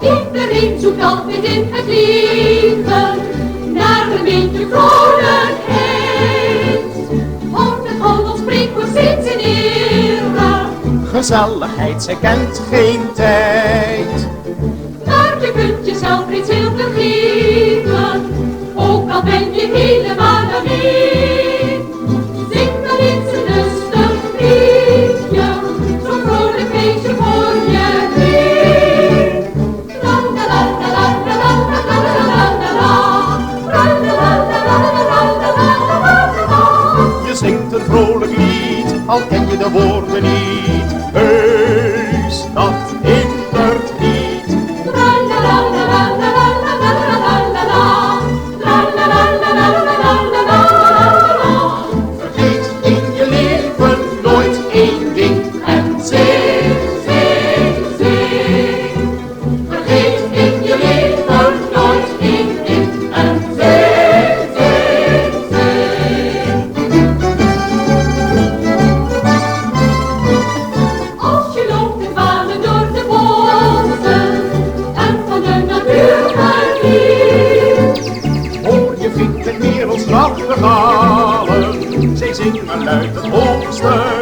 Iedereen zoekt altijd in het leven naar een beetje vrolijkheid. Hoort het Hollands spreekwoord steeds in ere. Gezelligheid, zij kent geen tijd. Maar je kunt jezelf reeds heel veel geven, ook al ben je helemaal alleen. Zing dan eens een lustig liedje, zo'n vrolijk feestje voor je heen. La la la la la la la la la la. Je zingt een vrolijk lied, al ken je de woorden niet. Heus, dat hindert niet. Vergeet in je leven nooit één ding en zing, zing, zing. Vergeet in je leven nooit één ding en zing, zing, zing. Als je loopt te dwalen door de bossen en van de natuur geniet, Hoor je vindt het merels nachtegalen, zij zingen luid het hoogste